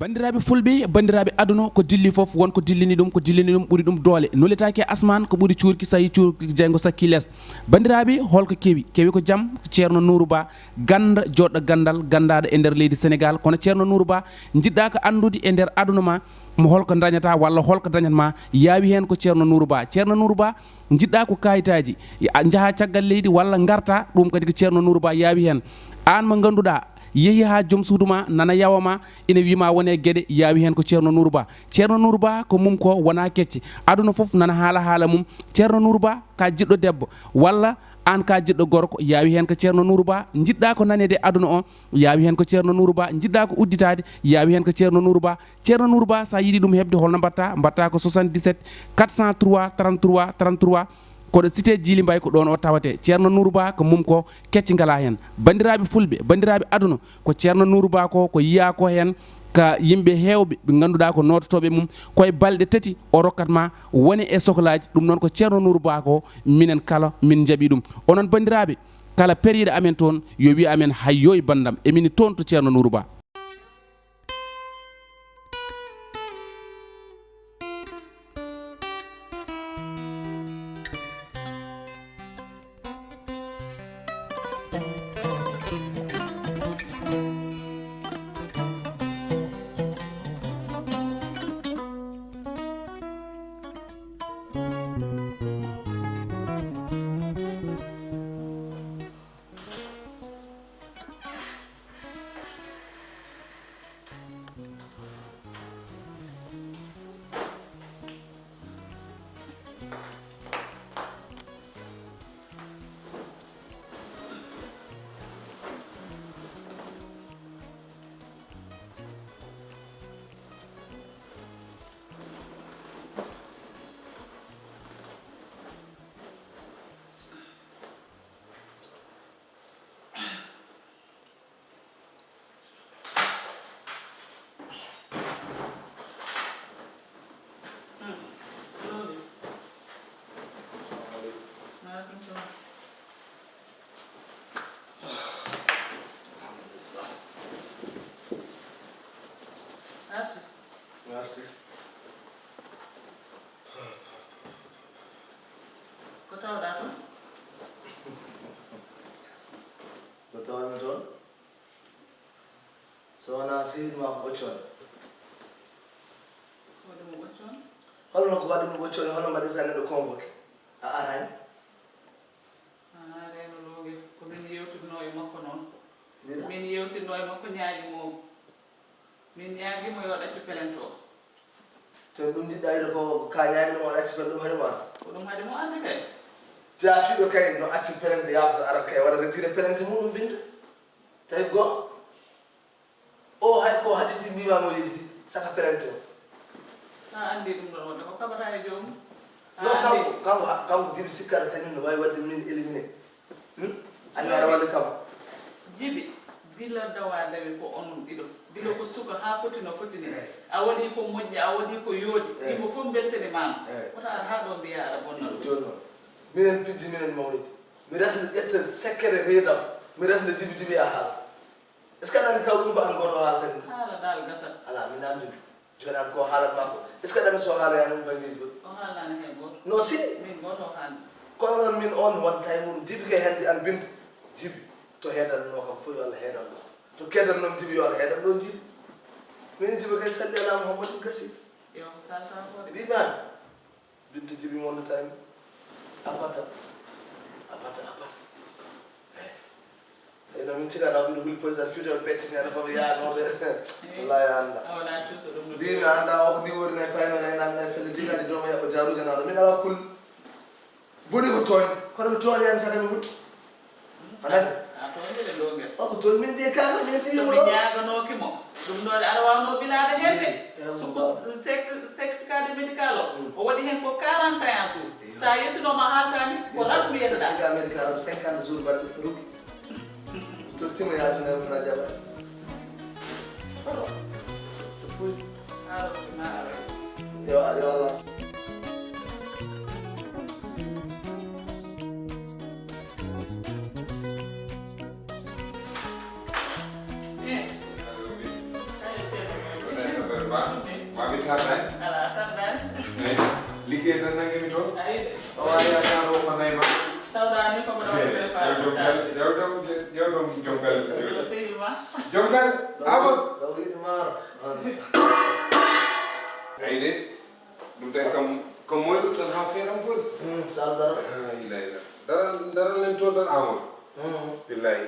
bandiraɓe fulɓe bandiraɓe aduna ko dilli foof wonko dillini ɗum ɓuuri ɗum doole nolletaki asman ko ɓuuri cuurki so yi cuurki jeygo sakki less bandiraɓe holko kewi ko jaam ceerno Nourou Ba ganda joɗɗo gandal gandaɗo e nder leydi Sénégal kono ceerno Nourou Ba jiɗɗa ko andude e nder aduna ma mo holko dañata walla holko dañatma yaawi hen ko ceerno Nourou Ba jiɗɗa ko kayitaji jaaha caggal leydi walla garta ɗum kadi ko ceerno Nourou Ba yaawi hen an mo ganduɗa yeehi ha joom suudu ma nana yawama ina wima wone gueɗe yaawi hen ko ceerno Nourou Ba ko mum ko wona kecce aduna foof nana haala mum ceerno Nourou Ba ka jiɗɗo debbo walla an ka jiɗɗo gorko yaawi hen ko ceerno Nourou Ba jiɗɗa ko nanede aduna o yaawi hen ko ceerno Nourou Ba jiɗɗa ko udditade yaawi hen ko ceerno Nourou Ba sa yiiɗi ɗum hebde holno mbatta ko 77 403 33 33 koɗo cité Djily Mbaye ko ɗon o tawate ceerno Nourou Ba ko mum ko kecci ngala hen bandiraɓe fulɓe bandiraɓe aduna ko ceerno Nourou Ba ko yiya ko hen ka yimɓe hewɓe ɓe ganduɗa ko nototoɓe mum koye balɗe tati o rokkatma woni e sohlaji ɗum noon ko ceerno Nourou Ba ko minen kala min jaaɓi ɗum onon bandiraɓe kala periɗo amen toon yo wi amen hayyo e bandam emini toon to ceerno Nourou Ba. Merci. Ko tawɗa toon? Ko tawami toon? So wona sehilma ko ɓoccone. Waɗimo ɓoccone? Holno ko waɗimo ɓoccone hono mbaɗirta neɗɗo convoqué a arani? Reno loogue ko min yewtidno e makko noon. Min yewtidno e makko ñaaguimo min ñaaguimo yo ɗaccu pelente o. To ɗum jiɗɗa yiɗo ko ka ñaaguimo o ɗaccu pelente ɗum haɗimo an? Ko ɗum haɗimo ande kay. Jaafiɗo kay no acci pelente yafta arab kay waɗa retiré pelente muɗum binta. Tawi goo o hay ko hattiti mbimamo yeɗiti saka pelente o. Ha andi ɗum ɗon wonde ko kaɓata e joomum. Non kanko Djiby sikkata kañum no wawi wadde min éliminé. Ani aɗa walli kam. Djiby gila dawa dawi ko onon ɗiɗo dilo ko suka ha foti no fotini a waɗi ko moƴƴi a waɗi ko yooɗi yimɓe fof beltani mama koto ara ha ɗo mbiya aɗa bonnal joni noon minen pijji minen mawnide mi resde ƴetta sekkere reedam mi resde Djiby a haala est ce que aɗa andi taw ɗum ko an goto haaltani haala dal gasat ala mi namdimi joni an ko haalat ma ko est ce que aɗa andi so haalaya ɗum bangiji goɗɗi o haalani hen goto non si min goto haalni kono noon min on won tay mum Djiby kay hende an binta Djiby to heedanno kam fof yo Allah heedanno to kedannoom Djiby yo Allah heedan ɗon Djiby min Djiby kay salli ala Muhammadin gasi yo kalta ko wiman binta Djiby mondotami apata eno min cikaɗa ɓiɗo huli président futur bettinede fof yaanote wallahi anda mbimi anda o ko ni wori nayi payno nayi namnayi felle jigade jooma yaɓɓo jarude naɗo min ala kul boni ko tooñ kono mi tooñani saka mi huɗ anani o ko toon min de kaga min de somi ñaganokimo ɗum ɗon aɗa wawno bilade hen de soko certificat médical o waɗi hen ko 41 jours sa yettinoma haltani ko ranɗum yettoɗa certificat médical 50 jours mbaɗi ruggi tottima yaadunema fana jaɓa yo Allah ba mi tarday ala tardani ay liggéey tan nangi mi toon ay o wawi yaakaaro ko nayma tawɗani komo ɗo jewɗom jongal seyima jongal amon daw yiɗi maaro ay de ɗum tawi kam moyɗo tan ha feeram boɗi sal dara ilayla daral nen toon tan amon billahi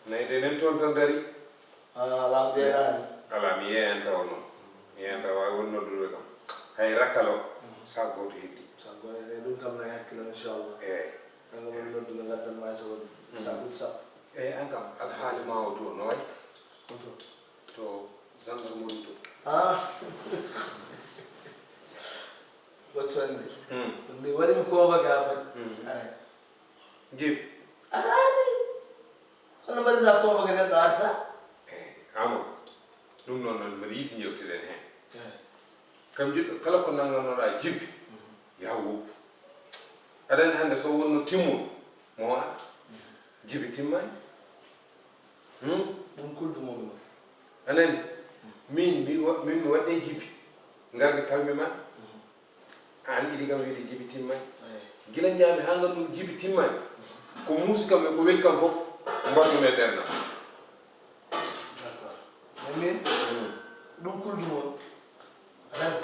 nayi de nen toon tan dari ala mbiyeɗani ala mi yeeyan taw noon mi yeeyan taw wawi won nodduɓe kam hay rakkalo sa goto heddi sago e ɗum kam nayi hakkilo inchallah eyyi kanga woni nodduɓe gaddanma e sogo sabuɗi sappo eyyi an kam alhaali ma o to no wayi to gendarmerie to ɓoccande ɗum waɗimi koofake ha fati ay jeeɓi ani hono mbaɗata koofake neɗɗo arta eyyi amo ɗum noon noon mbiɗa yiɗi jewtiɗen hen kam jiɗɗo kala ko nangganoɗa jibbi ya woppu aɗani hannde so wonno timmol mo waɗa jibi timmani ɗum kuldumomi ma anani min mi waɗɗe jibi ngarmi talmi ma an iɗi kam wiide jibi timmani gila jaami ha ganndum jibi timmani ko muusi kam e ko weli kam fof mbaɗɗum e ɓerna d'accord mais min ɗum kuldumomi anani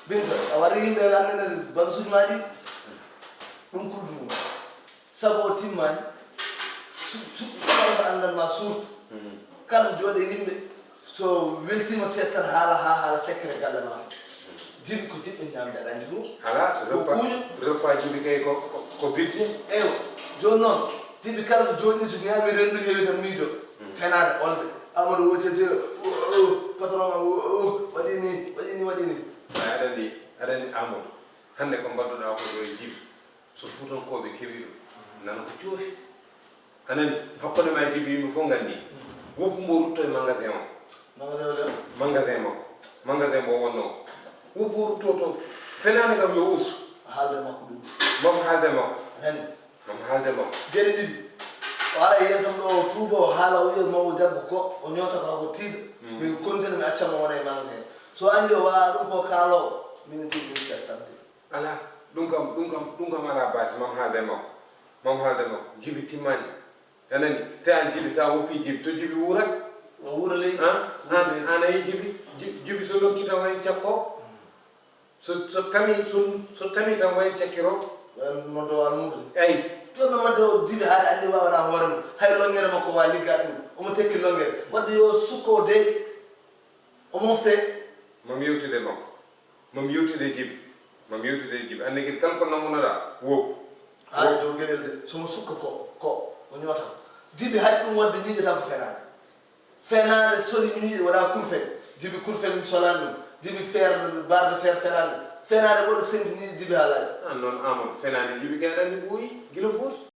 binta a waɗi yimɓe annene bansuji ma ɗi ɗum kuldumomi sabu o timmani kala andanma surtout kala jooɗe yimɓe so weltima settan haala secret galle ma jibi ko jiɓɓe ñamde aɗa andi ɗum ala kuuƴo repas jibi kay ko birti eyo joni noon jiɓi kala to jooɗi so ñaami rendu heewi tan miijo fenade olde amadou woccete patron am waɗini aɗa andi amadou hannde ko mbaɗɗoɗa ko ɗo e jibi so fuutankoɓe keewi ɗum nana ko joofi anani hakkude ma jibi yimɓe fof nganndi woppu mbo rutto e magasin o magasin mo wonno woppu rutto to fenade kam yo ustu haalde makko ɗum mamo haalde makko gueɗe ɗiɗi o ara yeesam ɗo o tuuba o haala o wiya mawo debbo ko o ñoota ko ko tiiɗo mi continue mi accamo wona e magasin so anndi o wawa ɗum ko kaalowo min tiɗi ɗum settande ala ɗum kam ala basi mamo haalde makko jibi timmani anani te an jibi sa woppi jibi to jibi wuurat no wuura leydi an ayi jibi so lokki tan wayi cakko so tami tan wayi cakkiro noddo almudo eyi joni maddo jibi haade andi wawana hoore mum hay longere makko wa ligga ɗum omo tekki longere wadde yo sukko o dey o mofte mami yewtide jibi andi kadi kala ko nammunoɗa woppu haade dow gueɗel de somo sukka ko o ñoota jibi haade ɗum wadde ñiƴƴata ko fenade soli ñiƴƴe waɗa kurfel jibi kurfel mi solani ɗum jibi barde fer fenade ɓoɗo senti ñiƴƴe jibi haalaji an noon amadou fenade jibi kay aɗa andi ɓooyi gila footi